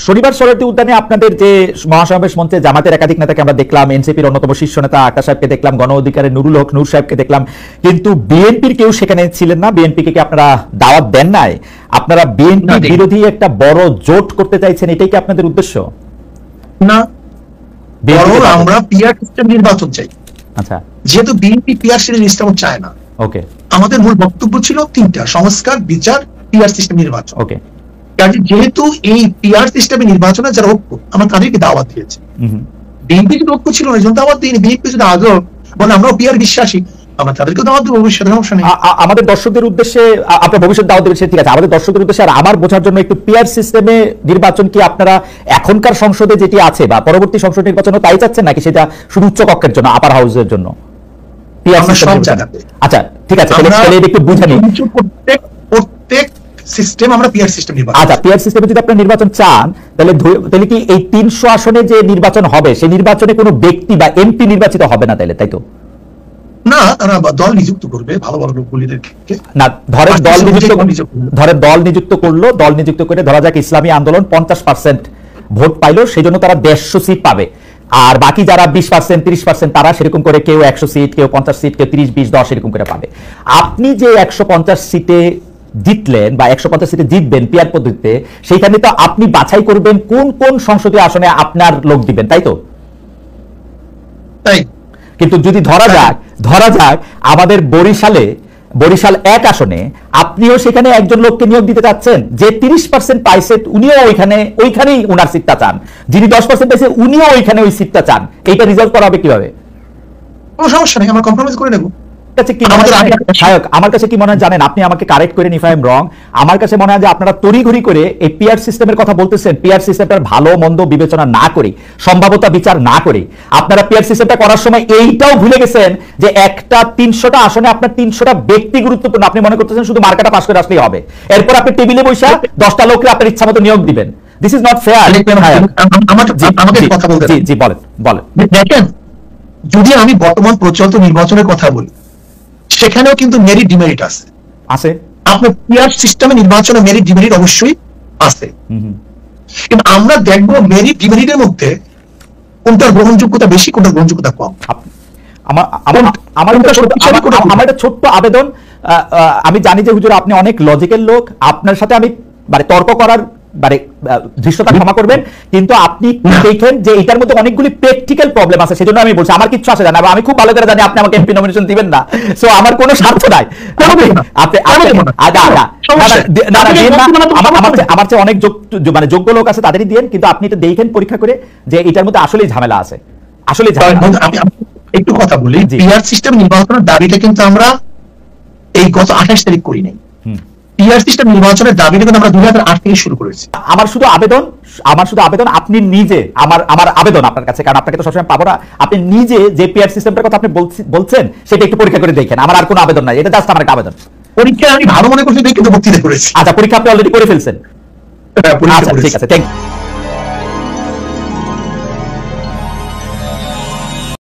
শনিবার সরোয়ার্দী উদ্যানে আপনাদের যে মহাসমাবেশ মঞ্চে জামাতের একাধিক নেতাকে আমরা দেখলাম, এনসিপির অন্যতম শীর্ষ নেতা আক্তার সাহেবকে দেখলাম, গণ অধিকারের নুরুল হক নূর সাহেবকে দেখলাম, কিন্তু বিএনপির কেউ সেখানে ছিলেন না। বিএনপিকে কি আপনারা দাওয়াত দেন নাই? আপনারা বিএনপি বিরোধী একটা বড় জোট করতে চাইছেন, এটাই কি আপনাদের উদ্দেশ্য? না, আমরা পিআর সিস্টেম নির্বাচন চাই। আচ্ছা, যেহেতু বিএনপি পিআর সিস্টেম চায় না, ওকে, আমাদের মূল বক্তব্য ছিল তিনটা: সংস্কার, বিচার, পিআর সিস্টেম নির্বাচন। ওকে, যেহেতু এই পিআর সিস্টেমে নির্বাচনে যারা ঐক্য, আমরা তাদেরকে দাওয়াত দিয়েছি। বিএনপি যদি ঐক্য ছিল না, এই জন্য দাওয়াত দিইনি। বিএনপি যদি আগেও বলে আমরাও পিআর বিশ্বাসী, আমরা তাদেরকে দাওয়াত দেবো ভবিষ্যতে, সমস্যা নেই। আমাদের দর্শকদের উদ্দেশ্যে আপনার ভবিষ্যৎ দাওয়াত দেবেন, ঠিক আছে। আমাদের দর্শকদের উদ্দেশ্যে আর আমার বোঝার জন্য একটু পিআর সিস্টেমে নির্বাচন কি আপনারা এখনকার সংসদে যেটি আছে বা পরবর্তী সংসদ নির্বাচনও তাই চাচ্ছেন, নাকি সেটা শুধু উচ্চ কক্ষের জন্য, আপার হাউসের জন্য? আচ্ছা, ঠিক আছে, তাহলে একটু বুঝে নিন। প্রত্যেক সিস্টেম আমরা পিআর সিস্টেম নির্বাচন। আচ্ছা, পিআর সিস্টেমে যদি আপনি নির্বাচন চান, তাহলে কি এই 300 আসনে যে নির্বাচন হবে সেই নির্বাচনে কোনো ব্যক্তি বা এমপি নির্বাচিত হবে না তাইলে, তাই তো? না, তারা দল নিযুক্ত করবে ভালো ভালো লোকগুলিদেরকে। না, ধরেন দল নিযুক্ত করলো, দল নিযুক্ত করে ধরা যাক ইসলামী আন্দোলন 50% ভোট পাইলো, সেই জন্য তারা 150 সিট পাবে। আর বাকি যারা 20%, 30% তারা সেরকম করে কেউ 100 সিট, কেউ 50 সিট, কেউ 30, 20, 10 এরকম করে পাবে। আপনি যে 150 সিটে জিতলেন বা 150 সিটে জিতবেন পিআর পদ্ধতিতে, সেইখানে তো আপনি বাছাই করবেন কোন কোন সংসদীয় আসনে আপনার লোক দিবেন, তাই তো? তাই। কিন্তু যদি ধরা যাক আমাদের বরিশাল 1 আসনে আপনিও সেখানে একজন লোককে নিয়োগ দিতে চাচ্ছেন, যে 30% পাইছে উনিও ওইখানেই ওনার সিটটা চান, যিনি 10% পাইছে উনিও ওইখানে ওই সিটটা চান, এইটা রিজলভ করা হবে কিভাবে? কোনো সমস্যা নেই, আমরা কম্প্রোমাইজ করে নেব। আমার কাছে কি মনে হয় জানেন, আপনি আমাকে কারেক্ট করেন ইফ আই এম রং, আমার কাছে মনে হয় যে আপনারা তড়িঘড়ি করে এই পিআর সিস্টেমের কথা বলতেছেন, পিআর সিস্টেমটার ভালো মন্দ বিবেচনা না করে, সম্ভাব্যতা বিচার না করে আপনারা পিআর সিস্টেমটা করার সময় এইটাও ভুলে গেছেন যে একটা 300টা আসনে আপনার 300টা ব্যক্তি গুরুত্বপূর্ণ। আপনি মনে করতেছেন শুধু মার্কাটা পাস করে আসলেই হবে, এরপর আপনি টেবিলে বসে 10টা লোককে আপনার ইচ্ছা মতো নিয়োগ দিবেন। This is not fair. আমাকে কথা বলতে জি জি, বলেন। দেখেন, যদি আমি বর্তমান প্রচলিত নির্বাচনের কথা বলি, সেখানেও কিন্তু মেরিট ডিমেরিট আছে। আপনার পিআর সিস্টেমে নির্বাচনে মেরিট ডিমেরিট অবশ্যই আছে, কিন্তু আমরা দেখবো মেরিট ডিমেরিটের মধ্যে কোনটার গ্রহণযোগ্যতা বেশি, কোনটার গ্রহণযোগ্যতা কম। আমার একটা ছোট্ট আবেদন, আমি জানি যে হুজুর আপনি অনেক লজিক্যাল লোক, আপনার সাথে আমি তর্ক করার দৃশ্যটা ক্ষমা করবেন, কিন্তু আপনি দেখেন যে এটার মধ্যে অনেকগুলি প্র্যাকটিক্যাল প্রবলেম আছে, সেজন্য আমি বলছি। আমার কিছু আসে না, আমি খুব ভালো করে জানি আপনি আমাকে এমপি নমিনেশন দিবেন না, সো আমার কোনো স্বার্থ নাই। আমার চেয়ে অনেক যোগ্য লোক আছে, তাদেরই দিয়েন, কিন্তু আপনি এটা দেখেন পরীক্ষা করে যে এটার মধ্যে আসলেই ঝামেলা আছে, আসলে একটু কথা বলি। পিআর সিস্টেম নির্বাচনের দাবিটা কিন্তু আমরা এই গত 28 তারিখ করি নাই। পিআর সিস্টেম নির্বাচনের দাবিটা কিন্তু আমরা 2008 থেকে শুরু করেছি। আমার শুধু আবেদন আপনি নিজে, আমার আবেদন আপনার কাছে, কারণ আপনাকে তো সবসময় পাবো না, আপনি নিজে যে পিআর সিস্টেমটার কথা আপনি বলছেন সেটা একটু পরীক্ষা করে দেখেন। আমার আর কোনো আবেদন নাই, এটা জাস্ট আমার একটা আবেদন। পরীক্ষা আমি ভালো মনে করছি, কিন্তু বক্তৃতা করেছি। আচ্ছা, পরীক্ষা আপনি অলরেডি করে ফেলছেন। আচ্ছা, ঠিক আছে, থ্যাংক ইউ।